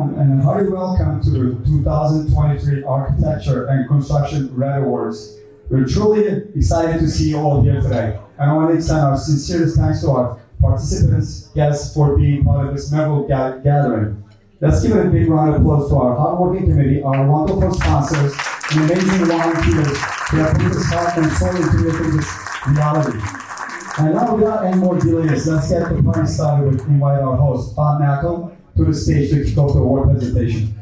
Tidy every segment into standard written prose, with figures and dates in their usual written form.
everyone, and hearty welcome to the 2023 Architecture and Construction Red Awards. We're truly excited to see you all here today, and I want to extend our sincerest thanks to our participants, guests, for being part of this memorable gathering. Let's give a big round of applause to our hardworking committee, our wonderful sponsors, and amazing volunteers who have put this heart and soul into making this reality. And now, without any more delays, let's get the party started with invite our host, Bob Mackel, to the stage to kick off the award presentation.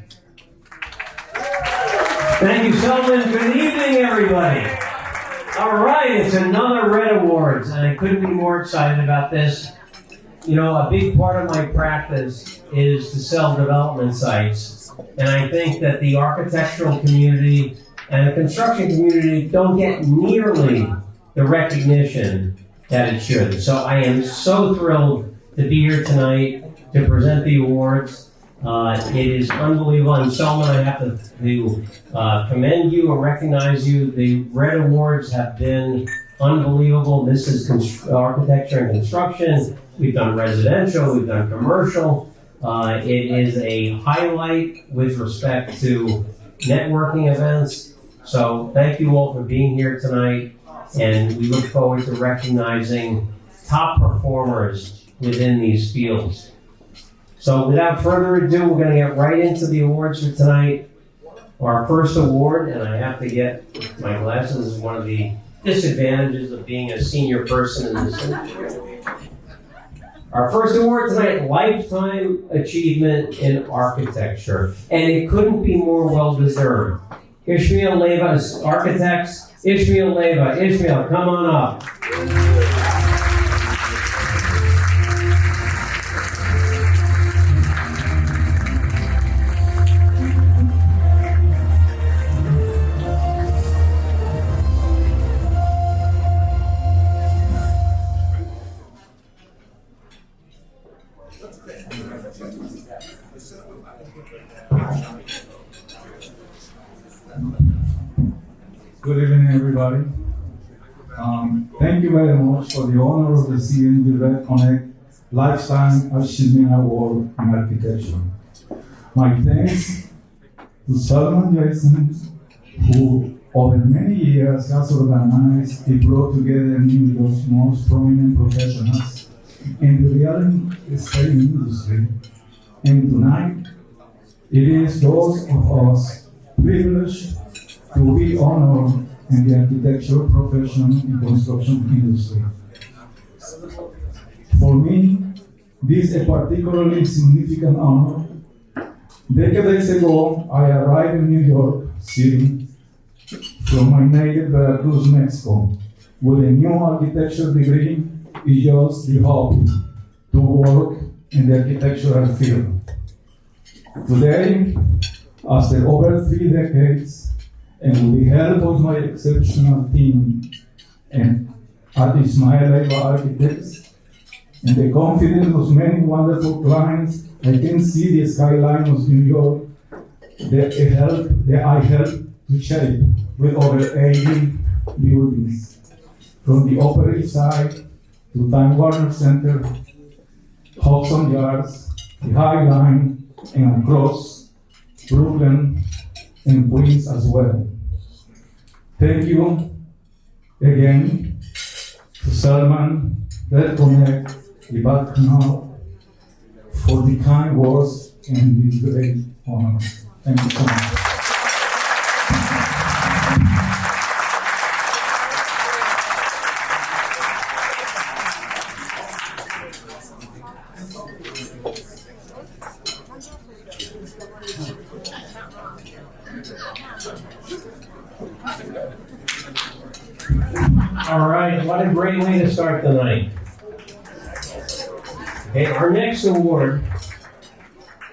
Thank you, Selman. Good evening, everybody. All right, it's another Red Awards, and I couldn't be more excited about this. You know, a big part of my practice is to sell development sites, and I think that the architectural community and the construction community don't get nearly the recognition that it should. So I am so thrilled to be here tonight to present the awards. It is unbelievable. And Selman, I have to commend you and recognize you. The Red Awards have been unbelievable. This is architecture and construction. We've done residential, we've done commercial. It is a highlight with respect to networking events. So thank you all for being here tonight. And we look forward to recognizing top performers within these fields. So without further ado, we're going to get right into the awards for tonight. Our first award, and I have to get my glasses, is one of the disadvantages of being a senior person in this industry. Our first award tonight, Lifetime Achievement in Architecture. And it couldn't be more well-deserved. Ismael Leyva, architects. Ismael Leyva. Ismael, come on up. Good evening, everybody. Thank you very much for the honor of receiving the Red Connect Lifetime Achievement Award in Architecture. My thanks to Salman Jason, who over many years has organized and brought together New York's most prominent professionals in the real estate industry. And tonight, it is those of us privileged to be honored in the architecture profession and construction industry. For me, this is a particularly significant honor. Decades ago, I arrived in New York City from my native Veracruz, Mexico, with a new architecture degree. It's just the hope to work in the architectural field. Today, after over 3 decades, and with the help of my exceptional team and at Ismael Leyva Architects, and the confidence of many wonderful clients, I can see the skyline of New York that I helped to shape with over 80 buildings, from the Upper East Side to Time Warner Center, Hudson Yards, the High Line, and across Brooklyn and Queens as well. Thank you again to Salman, Red Connect, the background, for the kind words and this great honor. Thank you so much. All right, what a great way to start the night. Okay, our next award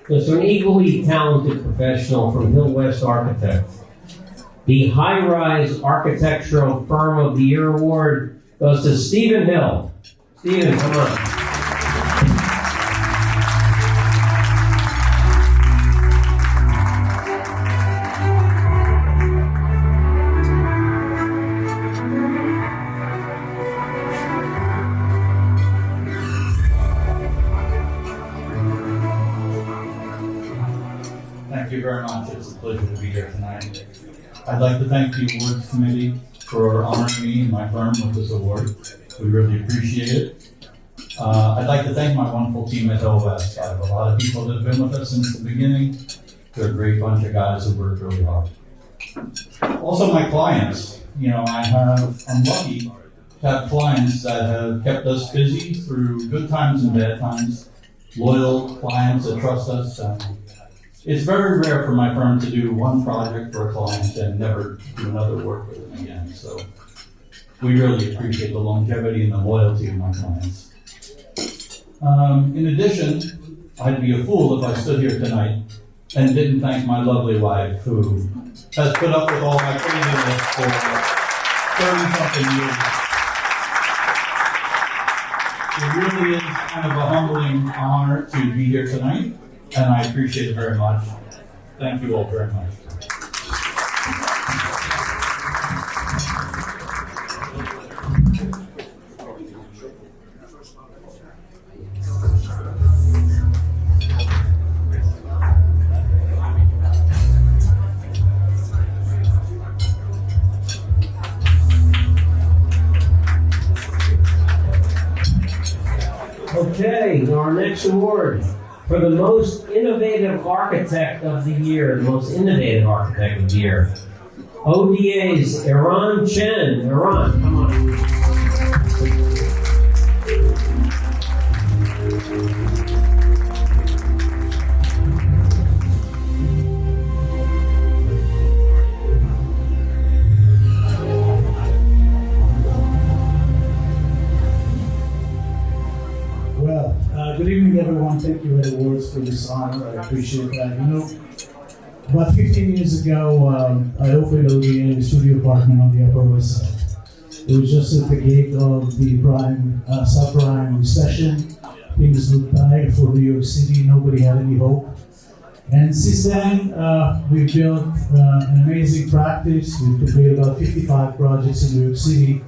goes to an equally talented professional from Hill West Architects. The High Rise Architectural Firm of the Year award goes to Stephen Hill. Stephen, come on. Thank you very much. It's a pleasure to be here tonight. I'd like to thank the awards committee for honoring me and my firm with this award. We really appreciate it. I'd like to thank my wonderful team at OS. I have a lot of people that have been with us since the beginning. They're a great bunch of guys who work really hard. Also my clients. I'm lucky to have clients that have kept us busy through good times and bad times. Loyal clients that trust us. It's very rare for my firm to do one project for a client and never do another work with them again. So we really appreciate the longevity and the loyalty of my clients. In addition, I'd be a fool if I stood here tonight and didn't thank my lovely wife, who has put up with all my craziness for 30-something years. It really is kind of a humbling honor to be here tonight, and I appreciate it very much. Thank you all very much. Okay, our next award for the most innovative architect of the year, the most innovative architect of the year. ODA's ERAN CHEN. ERAN, come on. Good evening, everyone. Thank you, Red Awards, for this honor. I appreciate that. About 15 years ago, I opened ODA, a studio apartment on the Upper West Side. It was just at the gate of the subprime recession. Things looked dire for New York City. Nobody had any hope. And since then, we've built an amazing practice. We've completed about 55 projects in New York City.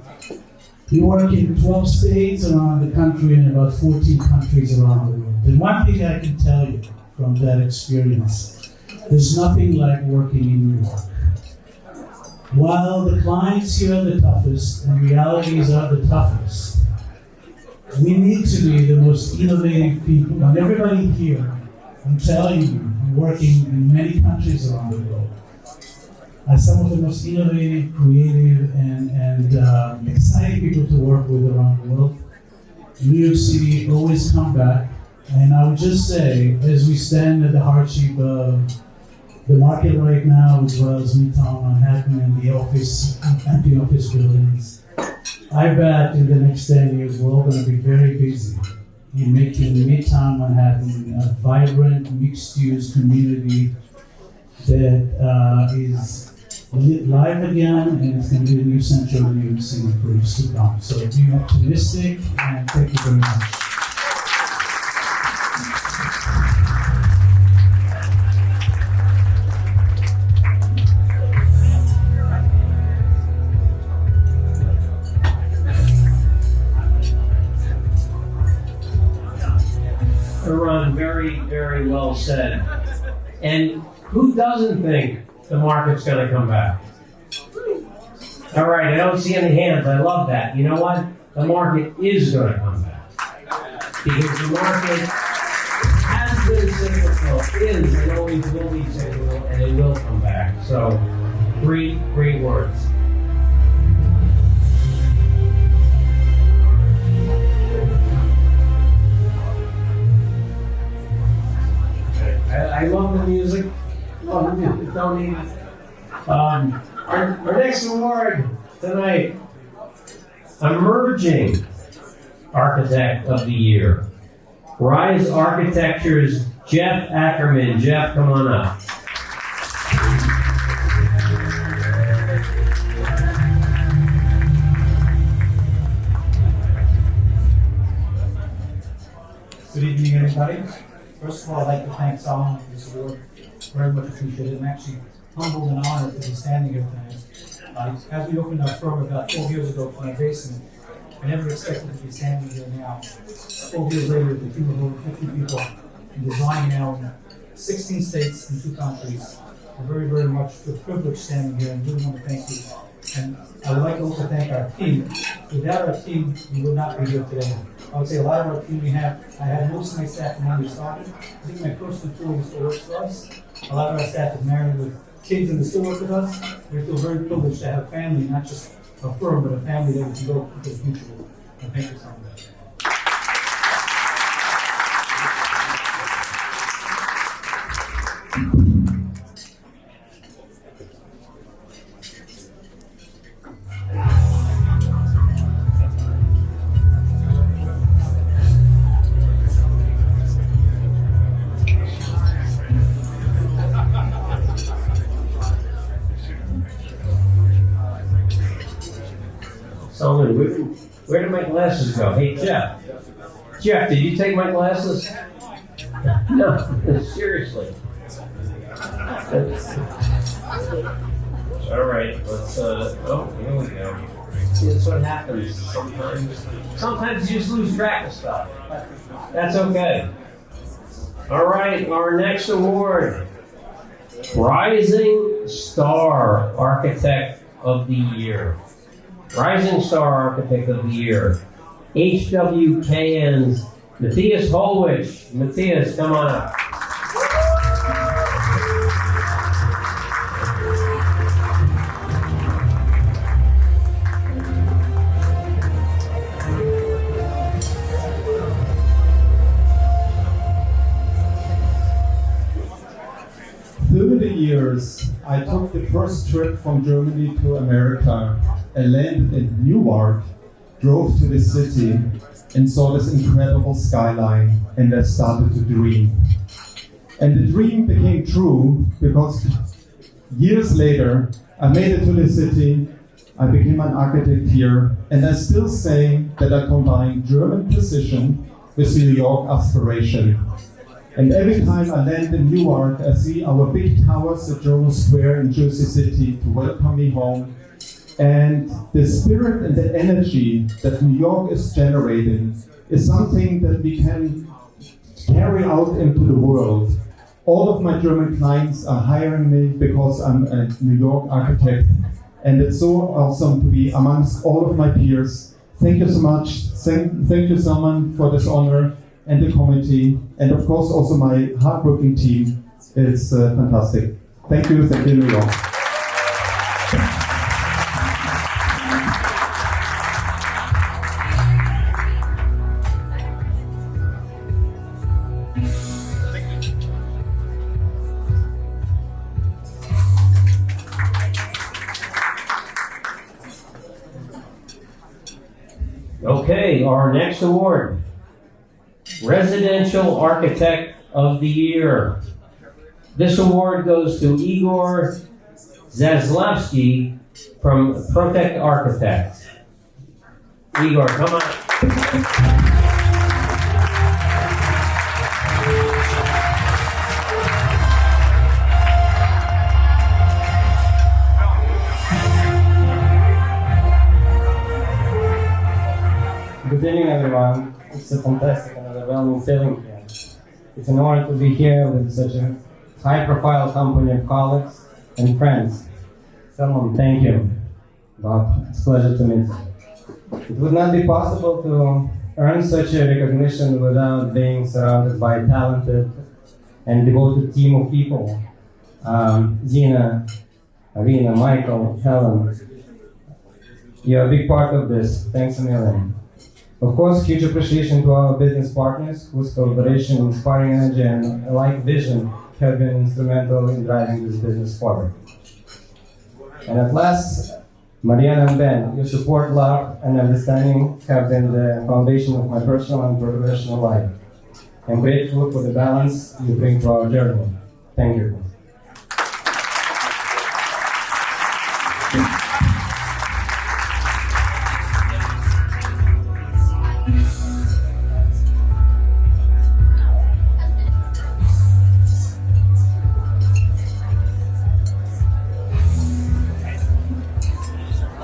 We work in 12 states around the country and about 14 countries around the world. And one thing I can tell you from that experience, there's nothing like working in New York. While the clients here are the toughest and realities are the toughest, we need to be the most innovative people. And everybody here, I'm telling you, I'm working in many countries around the world. Are some of the most innovative, creative, and exciting people to work with around the world. New York City always come back, and I would just say, as we stand at the hardship of the market right now, as well as Midtown Manhattan and the empty office buildings, I bet in the next 10 years we're all going to be very busy in making Midtown Manhattan a vibrant, mixed-use community that is live again, and it's going to be a new center of New York City for years to come. So be optimistic, and thank you very much. ERAN, very, very well said. And who doesn't think the market's going to come back? All right, I don't see any hands. I love that. You know what? The market is going to come back. Because the market has been cyclical, is and always will be cyclical, and it will come back. So, great, great words. I love the music. Love the music. Don't need it. Our next award tonight, Emerging Architect of the Year. Rise Architecture's Jeff AKERMAN. Jeff, come on up. Good evening, everybody. First of all, I'd like to thank Solomon for this award. Very much appreciated. I'm actually humbled and honored to be standing here tonight. As we opened our firm about 12 years ago from my basement, I never expected to be standing here now. 12 years later, the team of over 50 people in design now, and 16 states and 2 countries. We're very, very much privileged standing here, and really want to thank you. And I would like to also thank our team. Without our team, we would not be here today. I would say a lot of our team we have, I had most of my staff when we started. I think my first employee still works for us. A lot of our staff is married with kids and they still work with us. We feel very privileged to have a family, not just a firm, but a family that we can go into the future with. And thank you so much. Solomon, where did my glasses go? Hey, Jeff. Jeff, did you take my glasses? No, seriously. All right, let's, oh, here we go. See, that's what happens sometimes. Sometimes you just lose track of stuff. That's okay. All right, our next award, Rising Star Architect of the Year. Rising Star Architect of the Year, HWKN's MATTHIAS HOLLWICH. MATTHIAS, come on up. Through the years, I took the first trip from Germany to America. I landed in Newark, drove to the city, and saw this incredible skyline, and I started to dream. And the dream became true because years later, I made it to the city, I became an architect here, and I still say that I combine German precision with New York aspiration. And every time I land in Newark, I see our big towers at Jones Square in Jersey City to welcome me home. And the spirit and the energy that New York is generating is something that we can carry out into the world. All of my German clients are hiring me because I'm a New York architect. And it's so awesome to be amongst all of my peers. Thank you so much. Thank you, Salman, for this honor, and the committee, and of course also my hardworking team. It's fantastic. Thank you, New York. Okay, our next award, Residential Architect of the Year. This award goes to Igor ZASLAVSKIY from Zproekt Architecture. Igor, come on. Good evening, everyone. It's a fantastic and overwhelming feeling here. It's an honor to be here with such a high-profile company of colleagues and friends. Someone, thank you. But it's a pleasure to meet you. It would not be possible to earn such a recognition without being surrounded by a talented and devoted team of people. Zina, Arina, Michael, Helen. You're a big part of this. Thanks a million. Of course, huge appreciation to our business partners whose collaboration, inspiring energy, and alike vision have been instrumental in driving this business forward. And at last, Mariana and Ben, your support, love, and understanding have been the foundation of my personal and professional life. I'm grateful for the balance you bring to our journey. Thank you.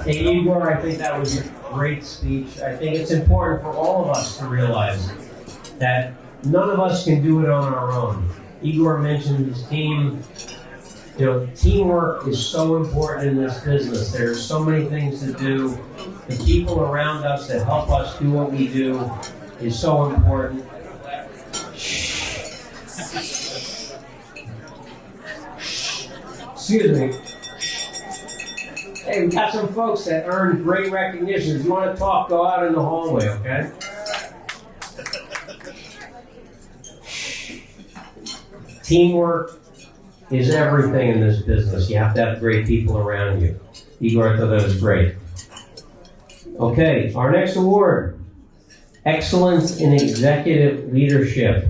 Hey, Igor, I think that was a great speech. I think it's important for all of us to realize that none of us can do it on our own. Igor mentioned his team. You know, teamwork is so important in this business. There's so many things to do. The people around us that help us do what we do is so important. Excuse me. Hey, we got some folks that earned great recognition. If you want to talk, go out in the hallway, okay? Teamwork is everything in this business. You have to have great people around you. Igor, I thought that was great. Okay, our next award, Excellence in Executive Leadership,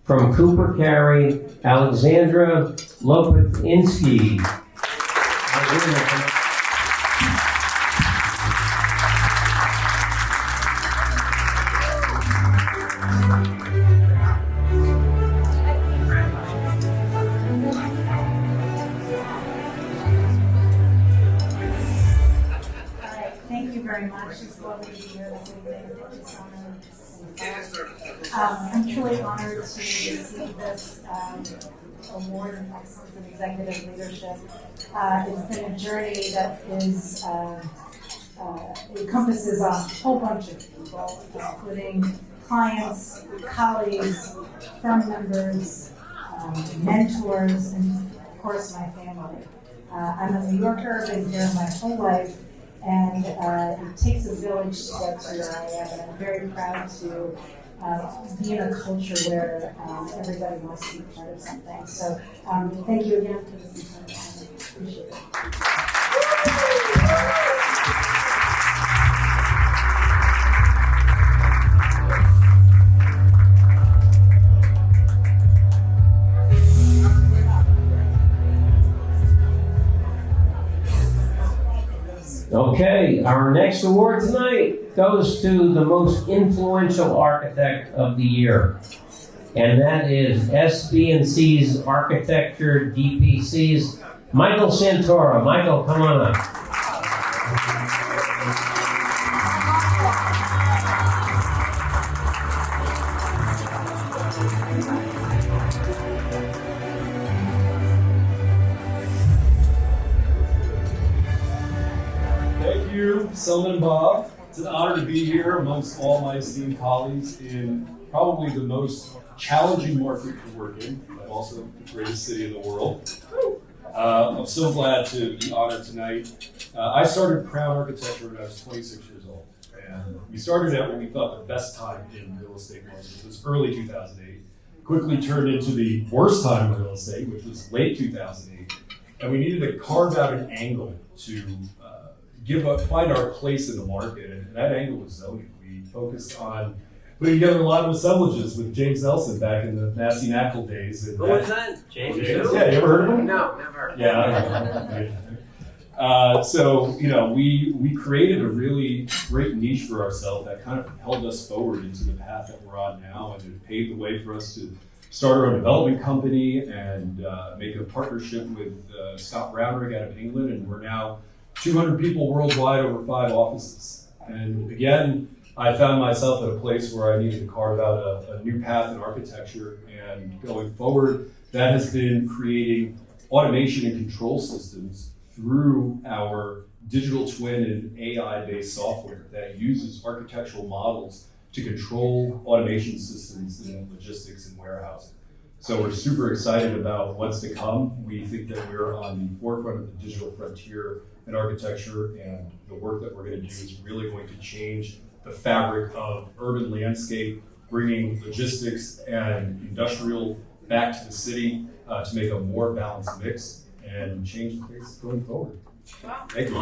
from Cooper Carey, Alexandra Lopatynsky. I'm truly honored to receive this award in Excellence in Executive Leadership. It's been a journey that is encompasses a whole bunch of people, including clients, colleagues, firm members, mentors, and of course my family. I'm a New Yorker, been here my whole life, and it takes a village to get to where I am, and I'm very proud to be in a culture where everybody wants to be part of something. So thank you again for this incredible honor. Appreciate it. Okay, our next award tonight goes to the most influential architect of the year. And that is SB+C's Architecture, D.P.C's Michael Santora. Michael, come on up. Selman and Bob. It's an honor to be here amongst all my esteemed colleagues in probably the most challenging market to work in, but also the greatest city in the world. I'm so glad to be honored tonight. I started Crown Architecture when I was 26 years old. And we started out when we thought the best time in real estate was, which was early 2008. Quickly turned into the worst time in real estate, which was late 2008. And we needed to carve out an angle to find our place in the market, and that angle was zoning. We focused on putting together a lot of assemblages with James Nelson back in the Massey Knackle days. Who was that? James? Yeah, you ever heard of him? No, never. Yeah. So, you know, we created a really great niche for ourselves that kind of held us forward into the path that we're on now, and it paved the way for us to start our own development company and make a partnership with Scott Brownrigg out of England, and we're now 200 people worldwide, over 5 offices. And again, I found myself at a place where I needed to carve out a new path in architecture. And going forward, that has been creating automation and control systems through our digital twin and AI-based software that uses architectural models to control automation systems in logistics and warehousing. So we're super excited about what's to come. We think that we're on the forefront of the digital frontier in architecture, and the work that we're going to do is really going to change the fabric of urban landscape, bringing logistics and industrial back to the city to make a more balanced mix and change the face going forward. Wow. Thank you.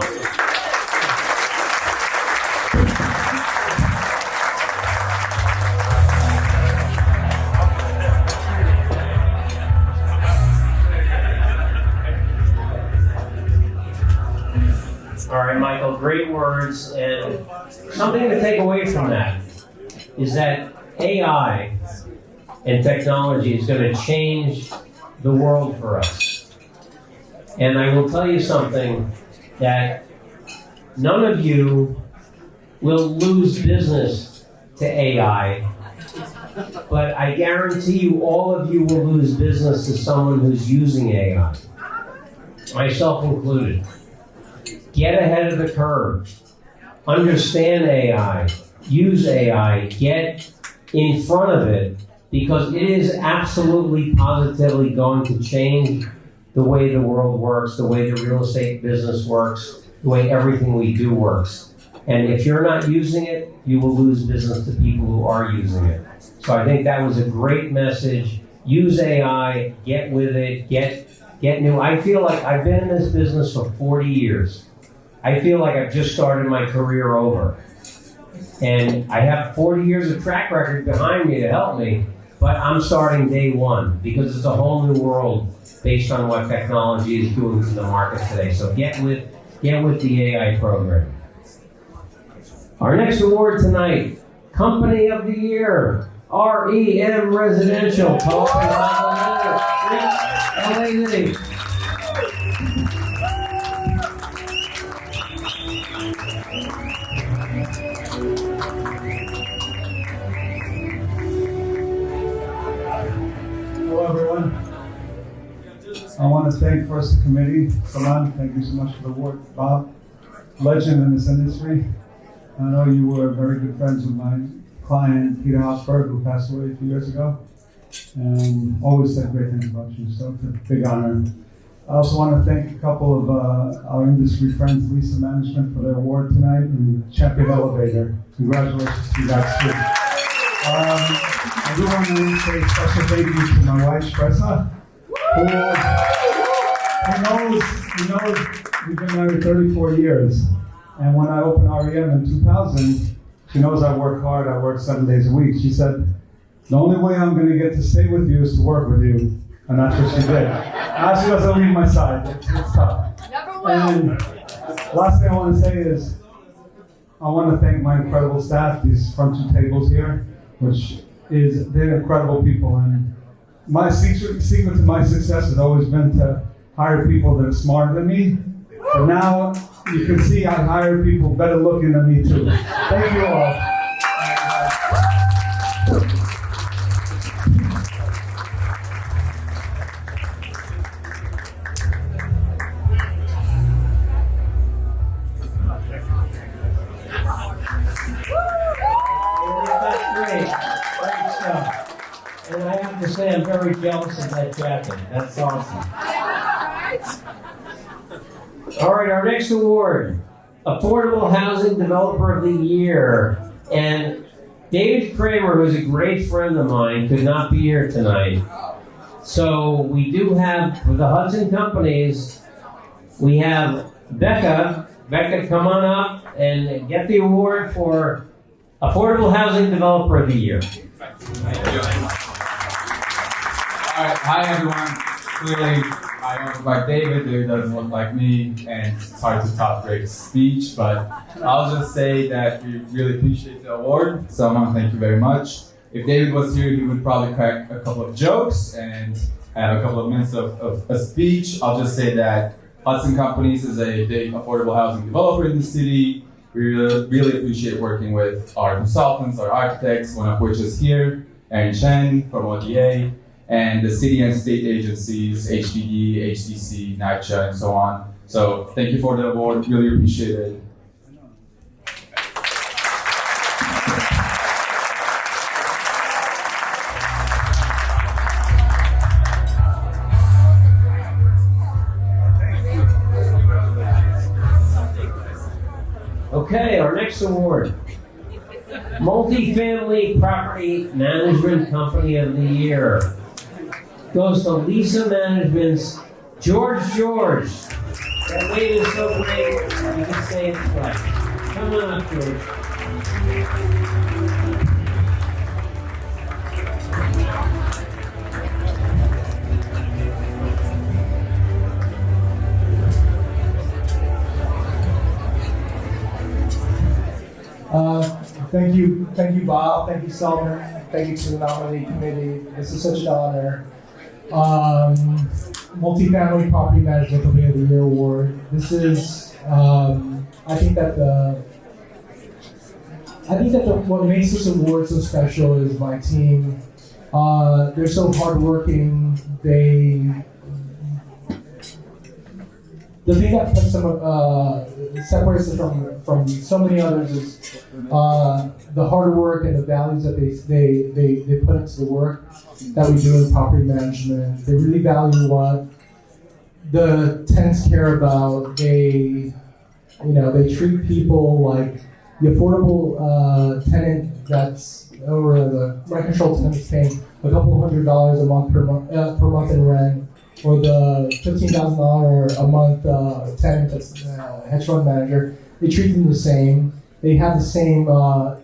All right, Michael, great words. And something to take away from that is that AI and technology is going to change the world for us. And I will tell you something, that none of you will lose business to AI but I guarantee you all of you will lose business to someone who's using AI, myself included. Get ahead of the curve. Understand AI. Use AI. Get in front of it, because it is absolutely positively going to change the way the world works, the way the real estate business works, the way everything we do works. And if you're not using it, you will lose business to people who are using it. So I think that was a great message. Use AI, get with it, get new. I feel like I've been in this business for 40 years. I feel like I've just started my career over. And I have 40 years of track record behind me to help me, but I'm starting day one because it's a whole new world based on what technology is doing to the market today. So get with the AI program. Our next award tonight, Company of the Year, REM Residential. LEZI. Hello, everyone. I want to thank first the committee. Salon, thank you so much for the award. Bob, legend in this industry. I know you were very good friends with my client, Peter Hosberg, who passed away a few years ago. And always said great things about you, so it's a big honor. I also want to thank a couple of our industry friends, Leyva Management, for their award tonight, and Champion Elevator. Congratulations to you guys too. I do want to say a special thank you to my wife, Stresa, who knows we've been married 34 years. And when I opened REM in 2000, she knows I work hard, I work 7 days a week. She said, the only way I'm going to get to stay with you is to work with you. And that's what she did. Now she doesn't leave my side. It's tough. Never will. And last thing I want to say is, I want to thank my incredible staff, these front two tables here, they're incredible people. And my secret to my success has always been to hire people that are smarter than me. But now you can see I hire people better looking than me too. Thank you all. And I have to say, I'm very jealous of that jacket. That's awesome. All right, our next award, Affordable Housing Developer of the Year. And David KRAMER, who's a great friend of mine, could not be here tonight. So we do have, for the Hudson Companies, we have Becca. Becca, come on up and get the award for Affordable Housing Developer of the Year. Thank you. All right, hi everyone. Clearly, I don't look like David, David doesn't look like me, and it's hard to top Greg's speech, but I'll just say that we really appreciate the award, so I want to thank you very much. If David was here, he would probably crack a couple of jokes and have a couple of minutes of a speech. I'll just say that Hudson Companies is a big affordable housing developer in the city. We really appreciate working with our consultants, our architects, one of which is here, and CHEN from ODA, and the city and state agencies, HPD, HDC, NYCHA, and so on. So thank you for the award, really appreciate it. Okay, our next award, Multifamily Property Management Company of the Year, goes to Leyva Management's George. That lady is so great, you can say it's right. Come on up, George. Thank you, Bob. Thank you, Selman. Thank you to the nominating committee. This is such an honor. Multifamily Property Management Company of the Year award. This is, I think that I think that what makes this award so special is my team. They're so hardworking. The thing that puts them, separates them from so many others is the hard work and the values that they put into the work that we do in property management. They really value what the tenants care about. They treat people like the affordable tenant or the rent control tenant is paying a couple $100 a month per month in rent, or the $15,000 a month tenant that's a hedge fund manager. They treat them the same. They have the same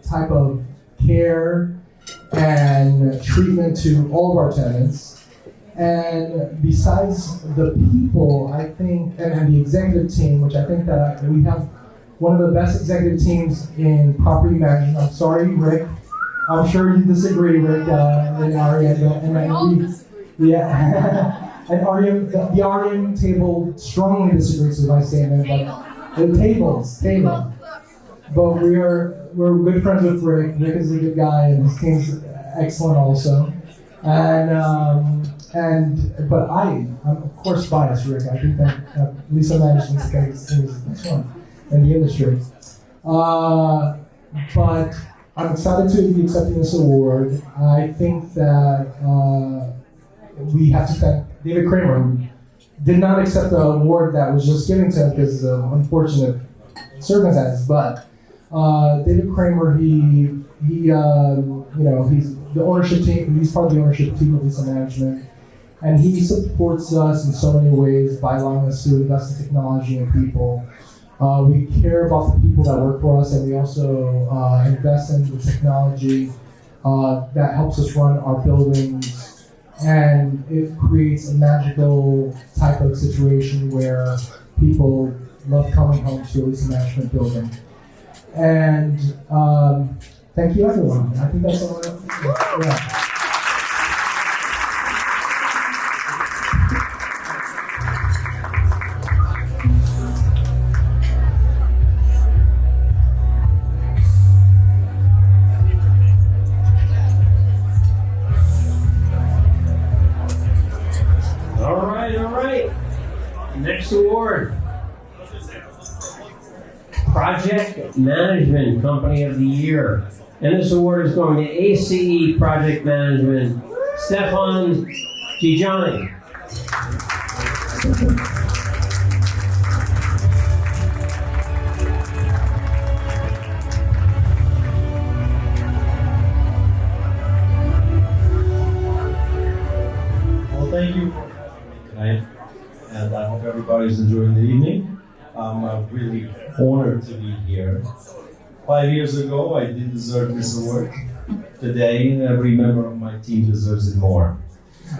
type of care and treatment to all of our tenants. And besides the people, I think, and the executive team, which I think that we have one of the best executive teams in property management. I'm sorry, Rick. I'm sure you disagree, Rick, and Ari, and the REM table strongly disagrees with my statement, but the table. But we're good friends with Rick. Rick is a good guy, and his team's excellent also. But I'm of course biased, Rick. I think that Lisa Management's case is the next one in the industry. But I'm excited to be accepting this award. I think that we have to thank David KRAMER, who did not accept the award that was just given to him because of unfortunate circumstances. But David KRAMER, he's the ownership team. He's part of the ownership team of Lisa Management, and he supports us in so many ways by allowing us to invest in technology and people. We care about the people that work for us, and we also invest in the technology that helps us run our buildings. And it creates a magical type of situation where people love coming home to a Lisa Management building. And thank you, everyone. I think that's all I have to say. Yeah. Next award, Project Management Company of the Year. And this award is going to ACE Project Management, STEFAN, GJONI. Well, thank you for coming tonight. And I hope everybody's enjoying the evening. I'm really honored to be here. 5 years ago, I did deserve this award. Today, every member of my team deserves it more.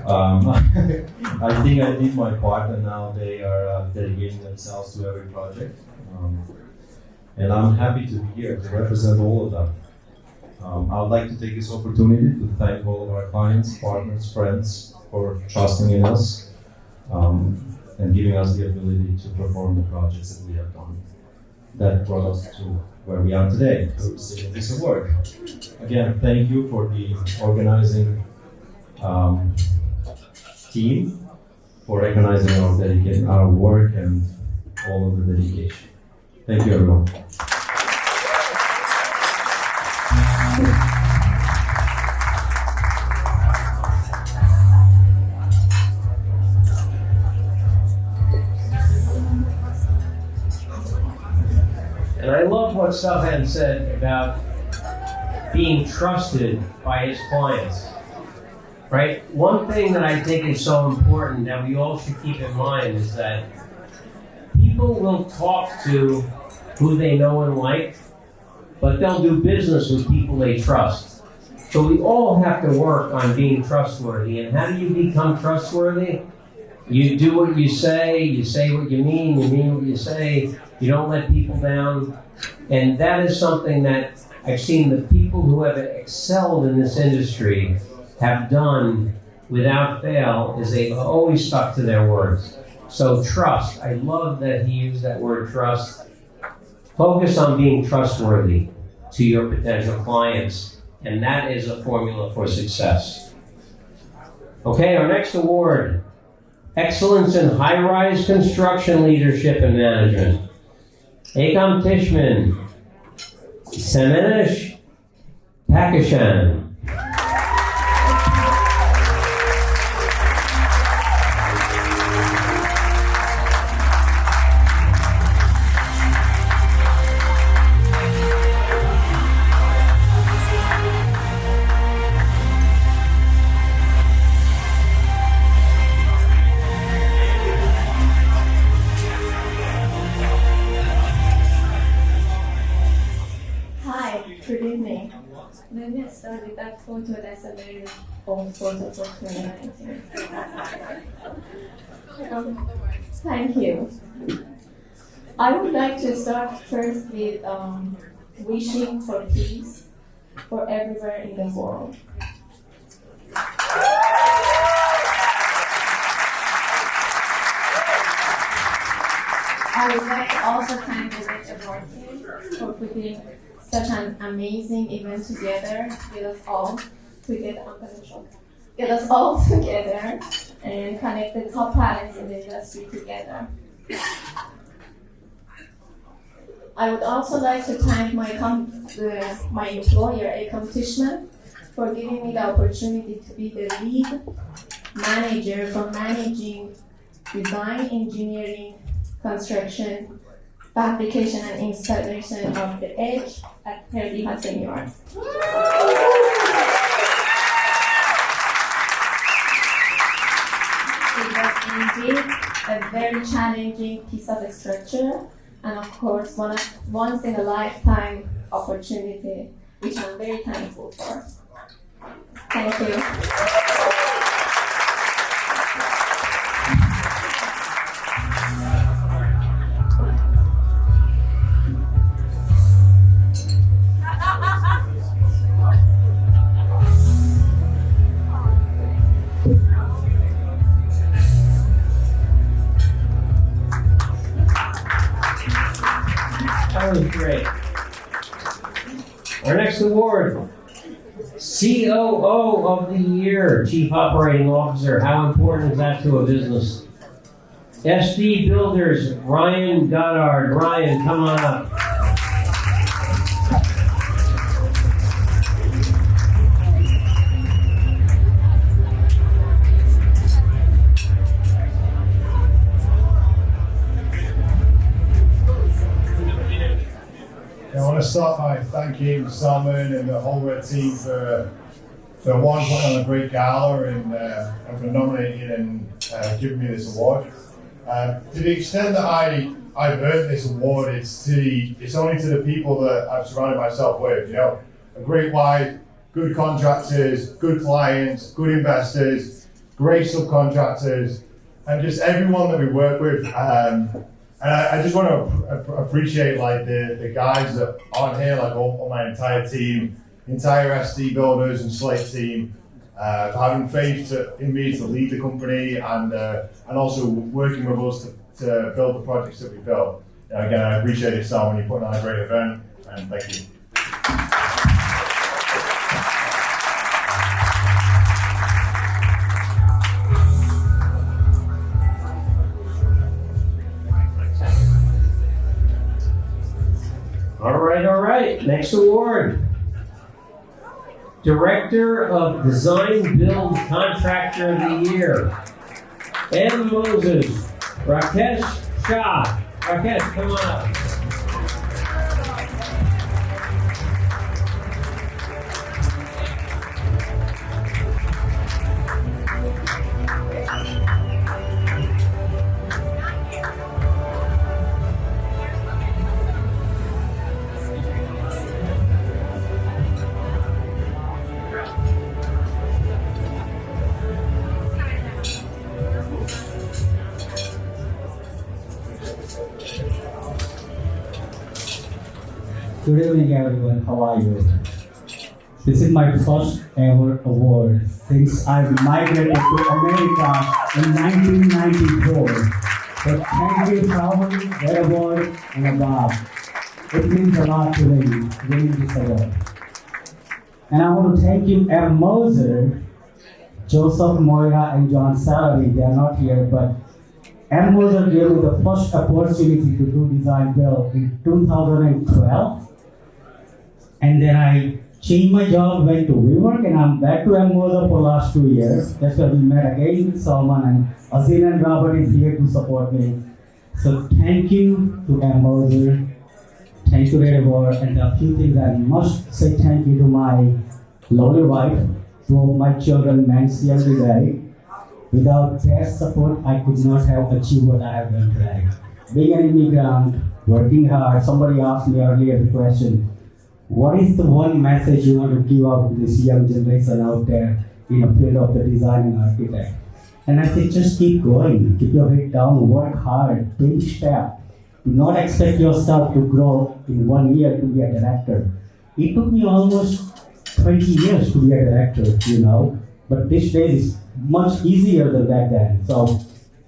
I think I did my part, and now they are dedicating themselves to every project. And I'm happy to be here to represent all of them. I would like to take this opportunity to thank all of our clients, partners, friends for trusting in us. And giving us the ability to perform the projects that we have done. That brought us to where we are today, to receive this award. Again, thank you for the organizing team, for recognizing our work and all of the dedication. Thank you, everyone. And I love what STEFAN said about being trusted by his clients, right? One thing that I think is so important that we all should keep in mind is that people will talk to who they know and like, but they'll do business with people they trust. So we all have to work on being trustworthy. And how do you become trustworthy? You do what you say what you mean what you say, you don't let people down. And that is something that I've seen the people who have excelled in this industry have done without fail, is they've always stuck to their words. So trust, I love that he used that word trust. Focus on being trustworthy. to your potential clients. And that is a formula for success. Okay, our next award, Excellence in High-Rise Construction Leadership and Management. Ekam Tishman, Semenish Pakishan. Good evening. Let me start with that photo. That's a very old photo for 2019. Thank you. I would like to start first with wishing for peace for everywhere in the world. I would like to also thank the award team for putting such an amazing event together, get us all together and connect the top talents in the industry together. I would also like to thank my employer, Ekam Tishman, for giving me the opportunity to be the lead manager for managing design, engineering, construction, fabrication and installation of the edge at Hudson Yards. It was indeed a very challenging piece of structure and of course once in a lifetime opportunity which I'm very thankful for. Thank you. That was great. Our next award, COO of the Year, Chief Operating Officer. How important is that to a business? SD Builders, Ryan Goddard. Ryan, come on up. I want to start by thanking Salman and the whole red team for one, putting on a great gala and for nominating and giving me this award. To the extent that I've earned this award, it's only to the people that I've surrounded myself with. You know, a great wife, good contractors, good clients, good investors, great subcontractors, and just everyone that we work with. And I just want to appreciate like the guys that aren't here, like all my entire team, entire SD Builders and Slate team, for having faith in me to lead the company and also working with us to build the projects that we built. Again, I appreciate it, Sam, when you put on a great event, and thank you. All right. Next award. Director of Design Build Contractor of the Year. M. Moses. Rakesh Shah. Rakesh, come on up. Good evening, everyone. How are you? This is my first ever award since I migrated to America in 1994. So thank you, Salman, Red Award, and above. It means a lot to me, winning this award. And I want to thank you, M. Moser, Joseph Moira, and John Salary. They are not here, but M. Moser gave me the first opportunity to do design build in 2012. And then I changed my job, went to WeWork, and I'm back to M. Moser for last 2 years. That's why we met again. Salman and Azin and Robert is here to support me. So thank you to M. Moser. Thank you, Red Award, and a few things I must say thank you to my lovely wife, two of my children, Nancy and Vijay. Without their support, I could not have achieved what I have done today. Being an immigrant, working hard, somebody asked me earlier the question, what is the one message you want to give out to this young generation out there in the field of the design and architect? And I say, just keep going, keep your head down, work hard, take steps. Do not expect yourself to grow in 1 year to be a director. It took me almost 20 years to be a director, but this day is much easier than back then. So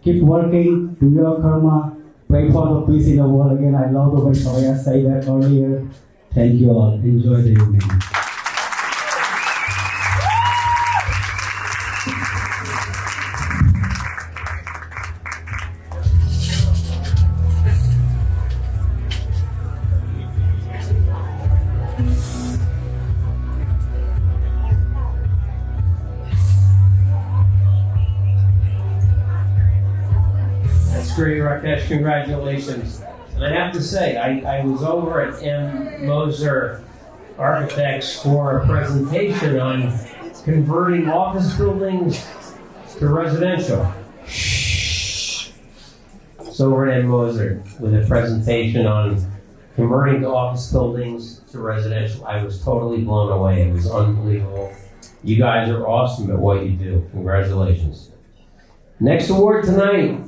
keep working, do your karma, pray for the peace in the world. Again, I love the way Soya said that earlier. Thank you all. Enjoy the evening. Great, Rakesh, congratulations. And I have to say, I was over at M. Moser Architects for a presentation on converting office buildings to residential. So we're at M. Moser with a presentation on converting the office buildings to residential. I was totally blown away. It was unbelievable. You guys are awesome at what you do. Congratulations. Next award tonight.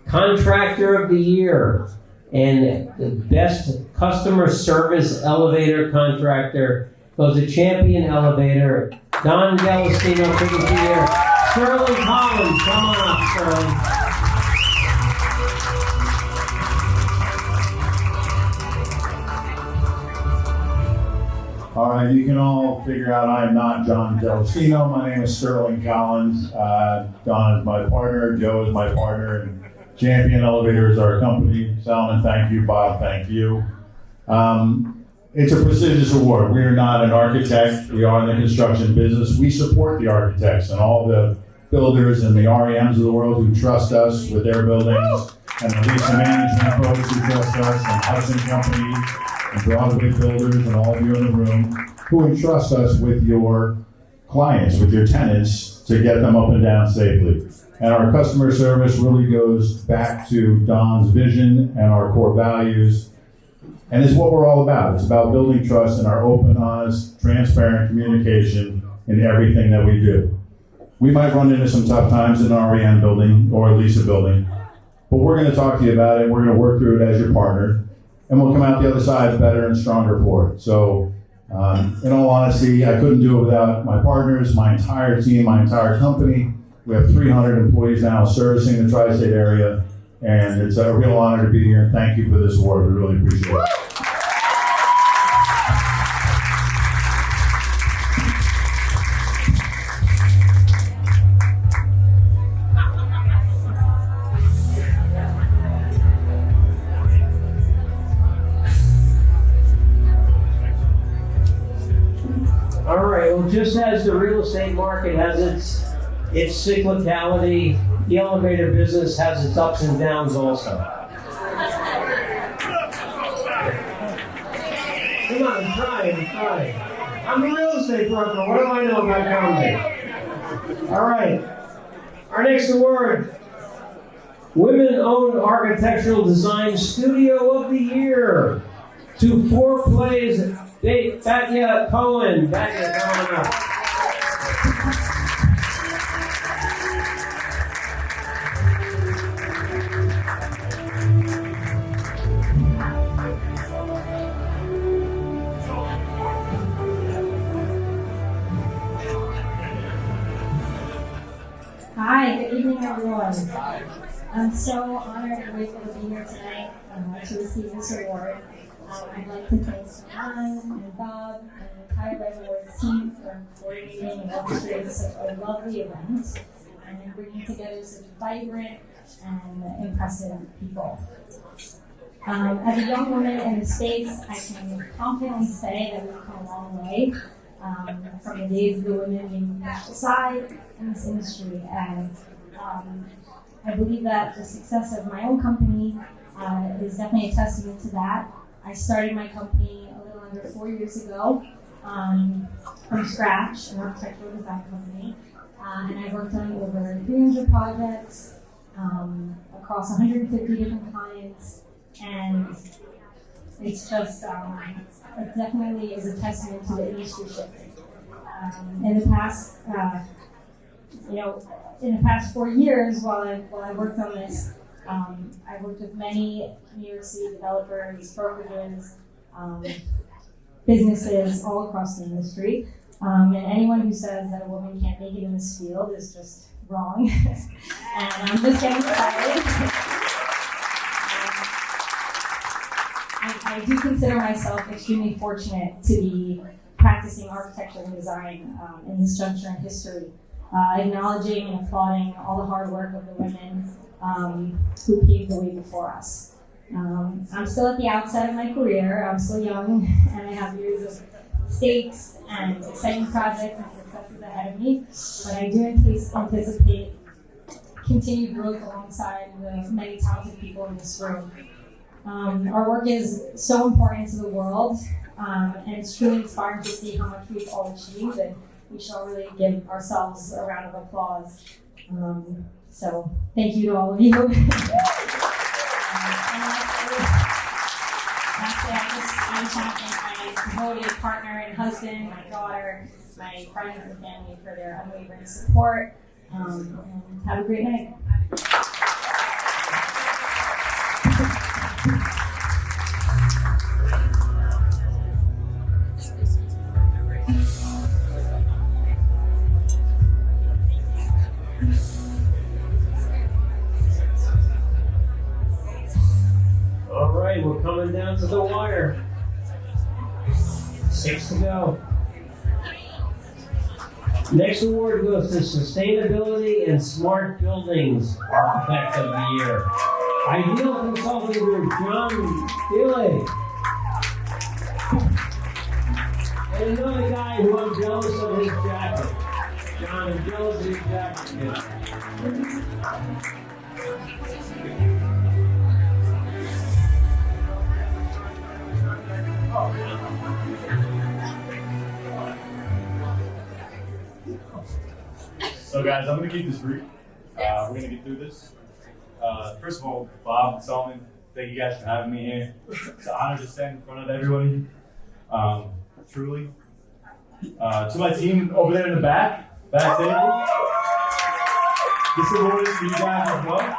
Contractor of the Year and the Best Customer Service Elevator Contractor goes to Champion Elevator. Don Galestino for the year. Sterling Collins, come on up, Sterling. All right, you can all figure out I am not John Galestino. My name is Sterling Collins. Don is my partner, Joe is my partner, and Champion Elevator is our company. Salman, thank you. Bob, thank you. It's a prestigious award. We are not an architect. We are in the construction business. We support the architects and all the builders and the REMs of the world who trust us with their buildings, and the lease management folks who trust us, and Hudson Companies, and Broadway builders, and all of you in the room who entrust us with your clients, with your tenants, to get them up and down safely. And our customer service really goes back to Don's vision and our core values. And it's what we're all about. It's about building trust in our open, honest, transparent communication in everything that we do. We might run into some tough times in an REM building or a Leyva building, but we're going to talk to you about it. We're going to work through it as your partner, and we'll come out the other side better and stronger for it. So, in all honesty, I couldn't do it without my partners, my entire team, my entire company. We have 300 employees now servicing the tri-state area, and it's a real honor to be here, and thank you for this award. We really appreciate it. All right, well, just as the real estate market has its cyclicality, the elevator business has its ups and downs also. Come on, I'm trying. I'm a real estate broker. What do I know about comedy? All right, our next award, Women-Owned Architectural Design Studio of the Year, to Four Plays, Batya Cohen. Batya, come on up. Hi, good evening, everyone. I'm so honored and grateful to be here tonight to receive this award. I'd like to thank Simon and Bob and the entire Red Awards team for coordinating and orchestrating such a lovely event and bringing together such vibrant and impressive people. As a young woman in the space, I can confidently say that we've come a long way from the days of the women being pushed aside in this industry. And I believe that the success of my own company is definitely a testament to that. I started my company a little under 4 years ago from scratch, an architectural design company. And I worked on over 300 projects across 150 different clients. And it's just, it definitely is a testament to the industry shifting. In the past, in the past 4 years, while I worked on this, I worked with many New York City developers, brokerages, businesses all across the industry. And anyone who says that a woman can't make it in this field is just wrong. And I'm just getting started. I do consider myself extremely fortunate to be practicing architecture and design in this juncture in history, acknowledging and applauding all the hard work of the women who paved the way before us. I'm still at the outset of my career. I'm still young, and I have years of stakes and exciting projects and successes ahead of me, but I do anticipate continued growth alongside the many talented people in this room. Our work is so important to the world, and it's truly inspiring to see how much we've all achieved, and we should all really give ourselves a round of applause. So thank you to all of you. Lastly, I just want to thank my devoted partner and husband, my daughter, my friends and family for their unwavering support, and have a great night. All right, we're coming down to the wire. 6 to go. Next award goes to Sustainability and Smart Buildings Architect of the Year. Ideal Consulting Group, John Billy. And another guy who I'm jealous of his jacket. John, I'm jealous of his jacket. So guys, I'm going to keep this brief. We're going to get through this. First of all, Bob and Solomon, thank you guys for having me here. It's an honor to stand in front of everybody. Truly. To my team over there in the back table. This award is for you guys as well.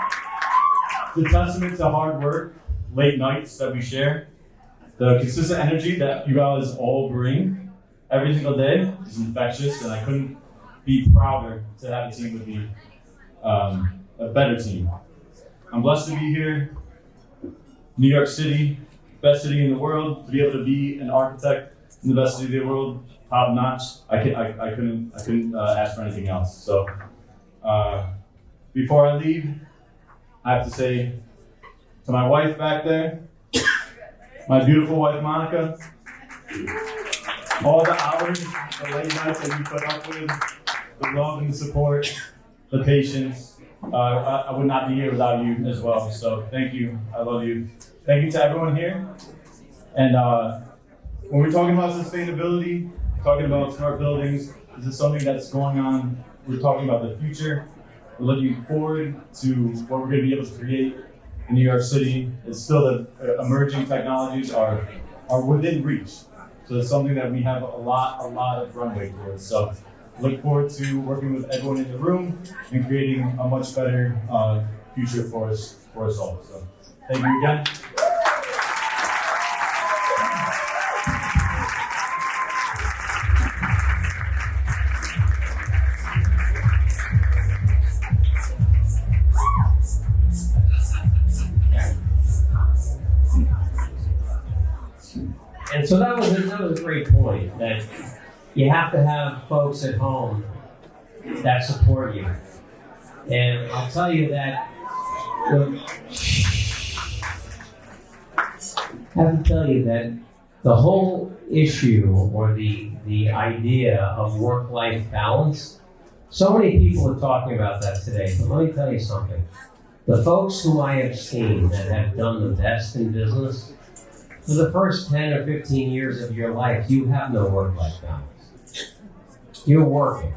It's a testament to hard work, late nights that we share, the consistent energy that you guys all bring every single day is infectious, and I couldn't be prouder to have a team with me, a better team. I'm blessed to be here, New York City, best city in the world, to be able to be an architect in the best city in the world, top notch. I couldn't ask for anything else. So before I leave, I have to say to my wife back there, my beautiful wife Monica, all the hours, the late nights that you put up with, the love and the support, the patience. I would not be here without you as well. So thank you. I love you. Thank you to everyone here. And when we're talking about sustainability, talking about smart buildings, this is something that's going on. We're talking about the future. We're looking forward to what we're going to be able to create in New York City. It's still the emerging technologies are within reach. So it's something that we have a lot of runway towards. So look forward to working with everyone in the room and creating a much better future for us all. So thank you again. And so that was a great point, that you have to have folks at home that support you. And I'll tell you that, I have to tell you that the whole issue or the idea of work-life balance, so many people are talking about that today, but let me tell you something. The folks who I have seen that have done the best in business, for the first 10 or 15 years of your life, you have no work-life balance. You're working.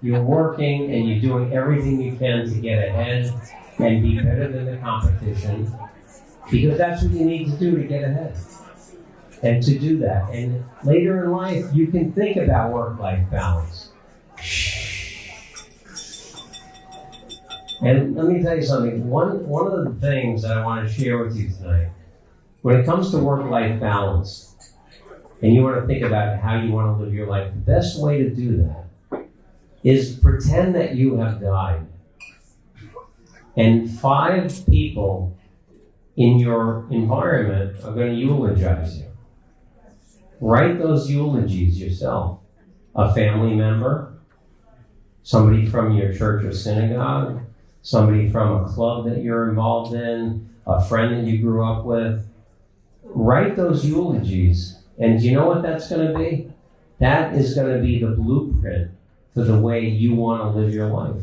You're working and you're doing everything you can to get ahead and be better than the competition, because that's what you need to do to get ahead. And to do that. And later in life, you can think about work-life balance. And let me tell you something. One of the things that I want to share with you tonight, when it comes to work-life balance, and you want to think about how you want to live your life, the best way to do that is pretend that you have died. And 5 people in your environment are going to eulogize you. Write those eulogies yourself. A family member, somebody from your church or synagogue, somebody from a club that you're involved in, a friend that you grew up with. Write those eulogies. And do you know what that's going to be? That is going to be the blueprint for the way you want to live your life.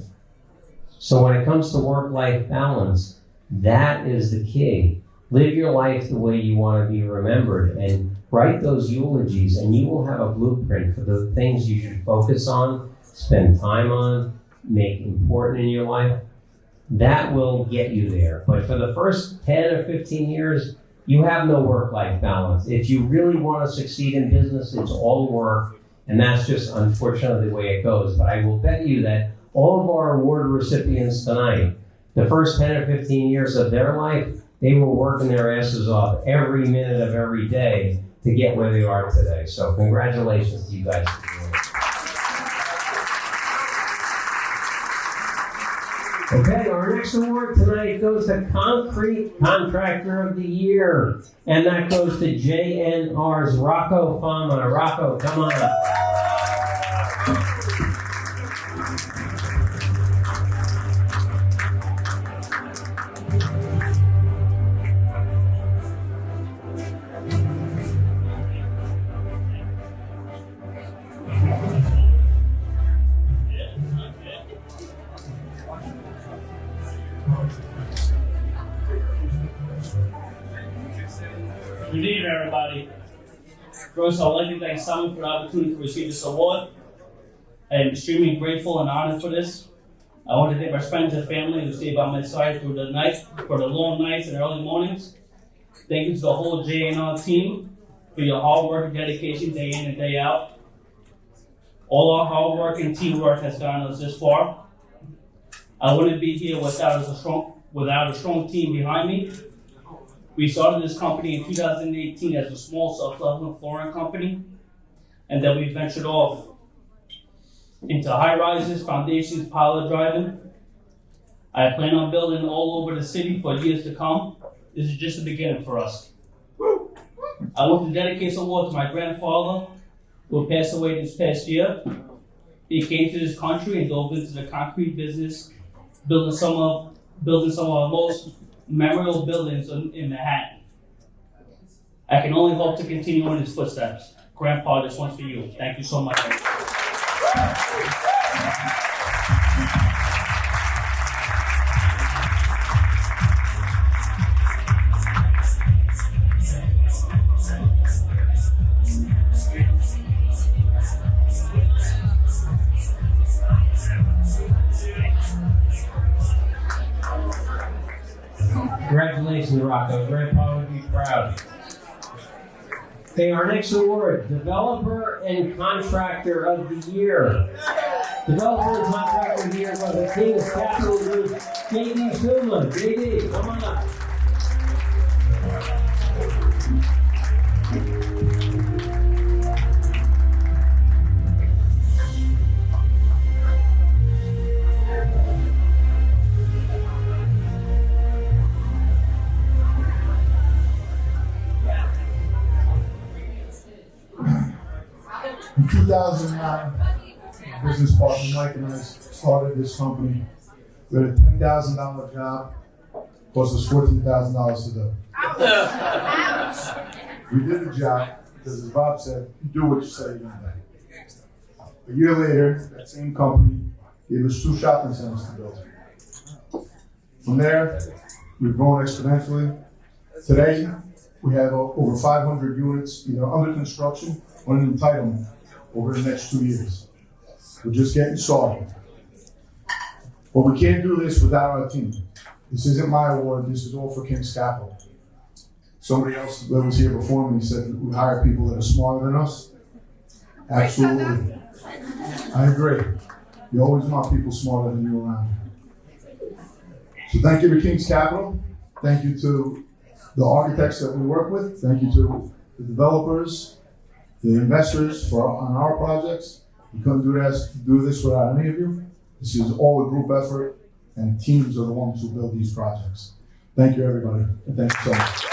So when it comes to work-life balance, that is the key. Live your life the way you want to be remembered, and write those eulogies, and you will have a blueprint for the things you should focus on, spend time on, make important in your life. That will get you there. But for the first 10 or 15 years, you have no work-life balance. If you really want to succeed in business, it's all work, and that's just unfortunately the way it goes. But I will bet you that all of our award recipients tonight, the first 10 or 15 years of their life, they were working their asses off every minute of every day to get where they are today. So congratulations to you guys for doing it. Okay, our next award tonight goes to Concrete Contractor of the Year. And that goes to JNR's Rocco Fama. Rocco, come on up. Good evening, everybody. First, I would like to thank Simon for the opportunity to receive this award. I am extremely grateful and honored for this. I want to thank my friends and family who stayed by my side through the night, for the long nights and early mornings. Thank you to the whole JNR team for your hard work and dedication day in and day out. All our hard work and teamwork has gotten us this far. I wouldn't be here without a strong team behind me. We started this company in 2018 as a small self-leveling flooring company, and then we ventured off into high-rises, foundations, pilot driving. I plan on building all over the city for years to come. This is just the beginning for us. I want to dedicate this award to my grandfather, who passed away this past year. He came to this country and dove into the concrete business, building some of our most memorable buildings in Manhattan. I can only hope to continue in his footsteps. Grandpa, this one's for you. Thank you so much. Congratulations, Rocco. Grandpa would be proud. Okay, our next award, Developer and Contractor of the Year. Developer and Contractor of the Year by the King's Capital Group, JD Suma. JD, come on up. 2009, business partner Mike and I started this company. We had a $10,000 job, cost us $14,000 to do. We did the job because, as Bob said, you do what you say you're gonna do. A year later, that same company gave us 2 shopping centers to build. From there, we've grown exponentially. Today, we have over 500 units either under construction or in entitlement over the next 2 years. We're just getting started. But we can't do this without our team. This isn't my award, this is all for King's Capital. Somebody else that was here before me said we hire people that are smarter than us. Absolutely. I agree. You always want people smarter than you around. So thank you to King's Capital. Thank you to the architects that we work with. Thank you to the developers, the investors on our projects. We couldn't do this without any of you. This is all a group effort, and teams are the ones who build these projects. Thank you, everybody, and thank you so much.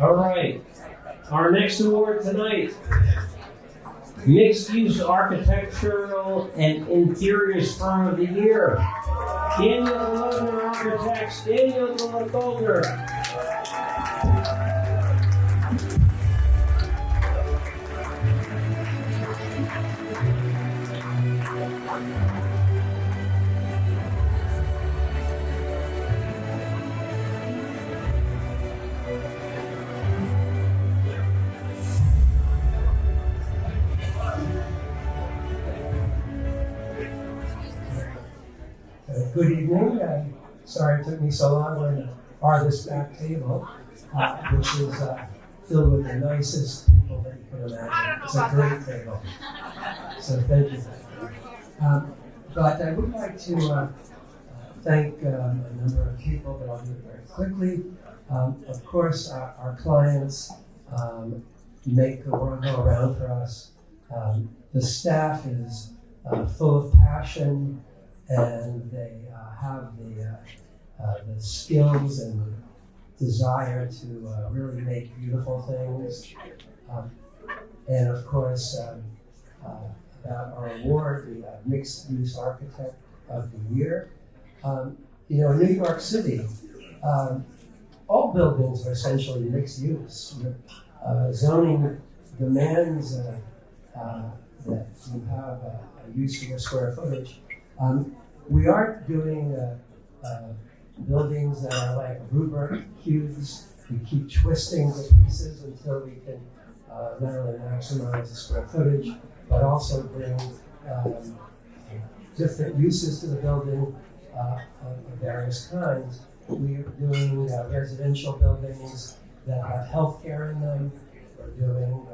All right, our next award tonight, Mixed Use Architectural and Interiors Firm of the Year, Daniel Goldner Architects, Daniel Goldner. Good evening. Sorry it took me so long. We're in the farthest back table, which is filled with the nicest people that you can imagine. It's a great table. So thank you. But I would like to thank a number of people, but I'll do it very quickly. Of course, our clients make the world go around for us. The staff is full of passion, and they have the skills and desire to really make beautiful things. And of course, about our award, the Mixed Use Architect of the Year. In New York City, all buildings are essentially mixed use. Zoning demands that you have a use of your square footage. We aren't doing buildings that are like rubric cubes. We keep twisting the pieces until we can not only maximize the square footage, but also bring different uses to the building of various kinds. We are doing residential buildings that have healthcare in them. We're doing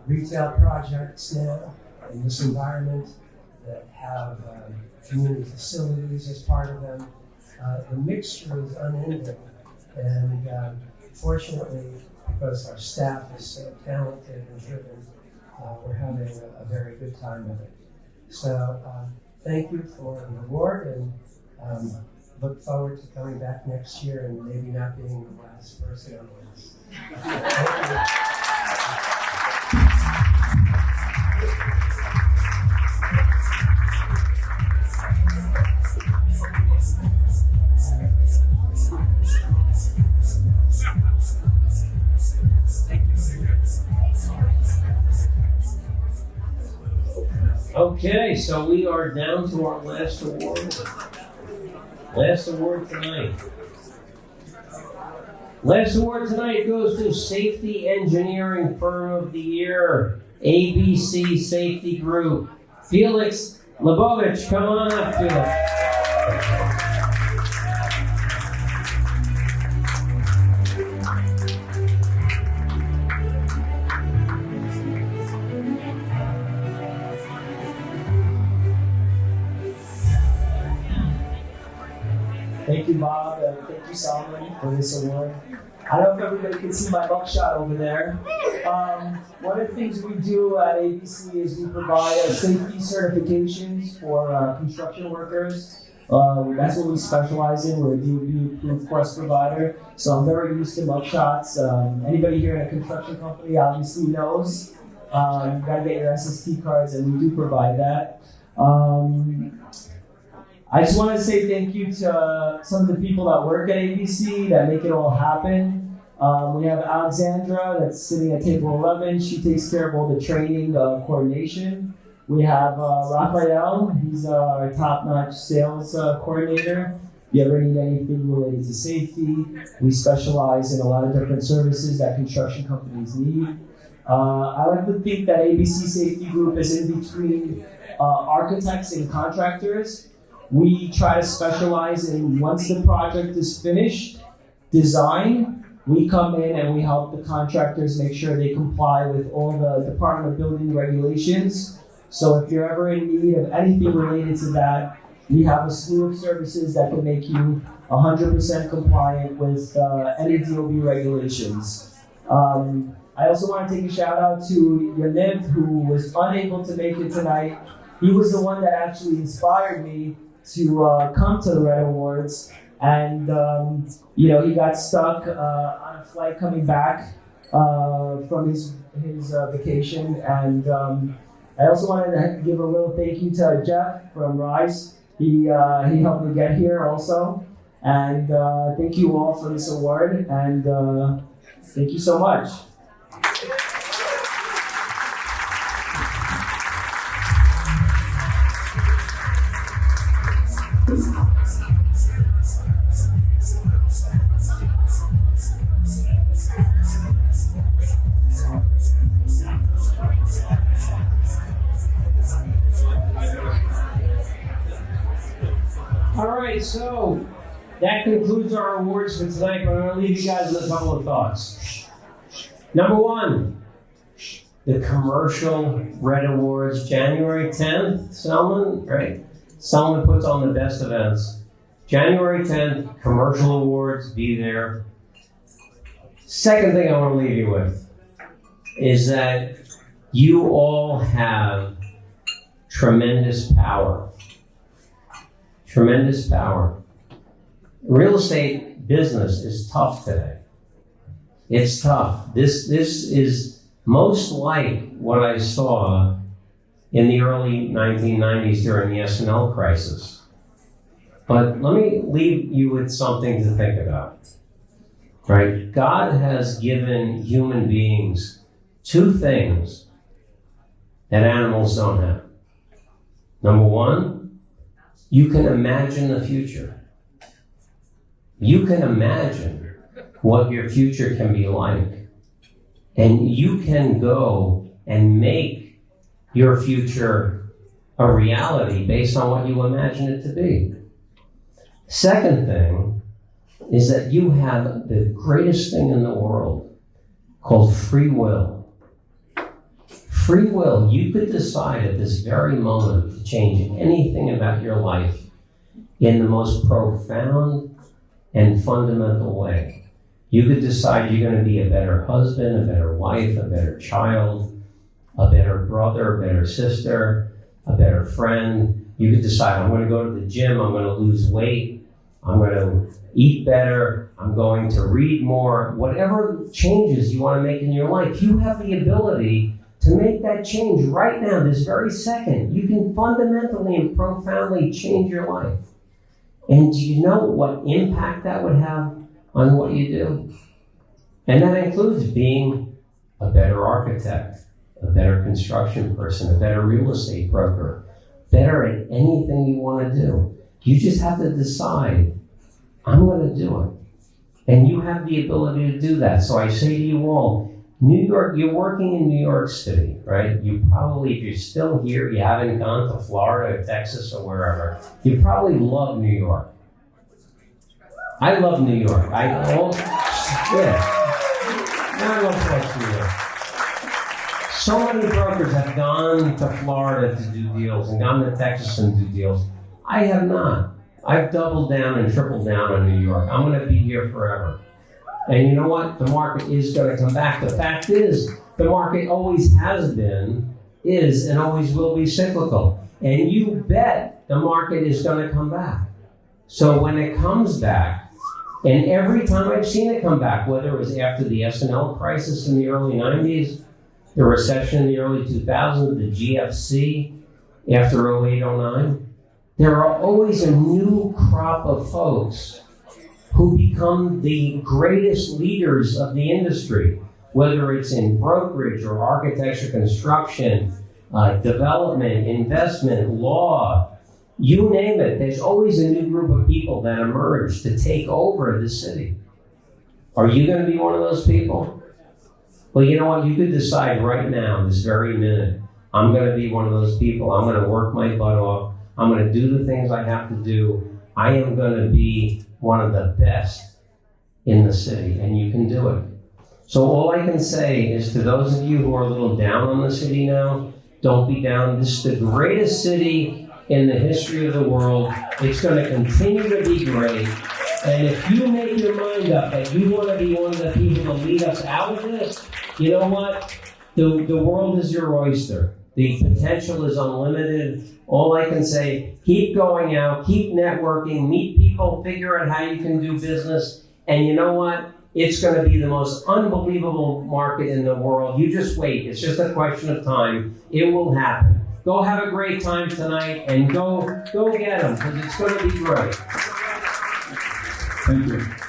retail projects now in this environment that have community facilities as part of them. The mixture is unending, and fortunately, because our staff is so talented and driven, we're having a very good time with it. So thank you for the award, and look forward to coming back next year and maybe not being the last person on the list. Thank you. Okay, so we are down to our last award. Last award tonight. Last award tonight goes to Safety Engineering Firm of the Year, ABC Safety Group. Felix Lebovich, come on up, Felix. Thank you, Bob, and thank you, Solomon, for this award. I don't know if everybody can see my mugshot over there. One of the things we do at ABC is we provide safety certifications for construction workers. That's what we specialize in. We're a DOB-approved course provider, so I'm very used to mugshots. Anybody here in a construction company obviously knows. You gotta get your SST cards, and we do provide that. I just want to say thank you to some of the people that work at ABC that make it all happen. We have Alexandra that's sitting at table 11. She takes care of all the training coordination. We have Raphael. He's our top-notch sales coordinator. If you ever need anything related to safety, we specialize in a lot of different services that construction companies need. I like to think that ABC Safety Group is in between architects and contractors. We try to specialize in, once the project is finished, design, we come in and we help the contractors make sure they comply with all the Department of Building regulations. So if you're ever in need of anything related to that, we have a slew of services that can make you 100% compliant with any DOB regulations. I also want to take a shout out to Yaniv, who was unable to make it tonight. He was the one that actually inspired me to come to the Red Awards, and he got stuck on a flight coming back from his vacation, and I also wanted to give a little thank you to Jeff from Rise. He helped me get here also, and thank you all for this award, and thank you so much. All right, so that concludes our awards for tonight, but I'm going to leave you guys with a couple of thoughts. Number one, the Commercial Red Awards, January 10th, Selman, right? Selman puts on the best events. January 10th, Commercial Awards, be there. Second thing I want to leave you with is that you all have tremendous power. Tremendous power. Real estate business is tough today. It's tough. This is most like what I saw in the early 1990s during the S&L crisis. But let me leave you with something to think about. Right? God has given human beings two things that animals don't have. Number one, you can imagine the future. You can imagine what your future can be like. And you can go and make your future a reality based on what you imagine it to be. Second thing is that you have the greatest thing in the world called free will. Free will, you could decide at this very moment to change anything about your life in the most profound and fundamental way. You could decide you're going to be a better husband, a better wife, a better child, a better brother, a better sister, a better friend. You could decide, I'm going to go to the gym, I'm going to lose weight, I'm going to eat better, I'm going to read more. Whatever changes you want to make in your life, you have the ability to make that change right now, this very second. You can fundamentally and profoundly change your life. And do you know what impact that would have on what you do? And that includes being a better architect, a better construction person, a better real estate broker, better at anything you want to do. You just have to decide, I'm going to do it. And you have the ability to do that. So I say to you all, New York, you're working in New York City, right? You probably, if you're still here, you haven't gone to Florida or Texas or wherever, you probably love New York. I love New York. I love New York. So many brokers have gone to Florida to do deals and gone to Texas and do deals. I have not. I've doubled down and tripled down on New York. I'm going to be here forever. And you know what? The market is going to come back. The fact is, the market always has been, is, and always will be cyclical. And you bet the market is going to come back. So when it comes back, and every time I've seen it come back, whether it was after the S&L crisis in the early 90s, the recession in the early 2000s, the GFC after 08, 09, there are always a new crop of folks who become the greatest leaders of the industry, whether it's in brokerage or architecture, construction, development, investment, law, you name it. There's always a new group of people that emerge to take over the city. Are you going to be one of those people? Well, you know what? You could decide right now, this very minute, I'm going to be one of those people. I'm going to work my butt off. I'm going to do the things I have to do. I am going to be one of the best in the city, and you can do it. So all I can say is to those of you who are a little down on the city now, don't be down. This is the greatest city in the history of the world. It's going to continue to be great. And if you make your mind up that you want to be one of the people to lead us out of this, you know what? The world is your oyster. The potential is unlimited. All I can say, keep going out, keep networking, meet people, figure out how you can do business. And you know what? It's going to be the most unbelievable market in the world. You just wait. It's just a question of time. It will happen. Go have a great time tonight and go get them, because it's going to be great. Thank you.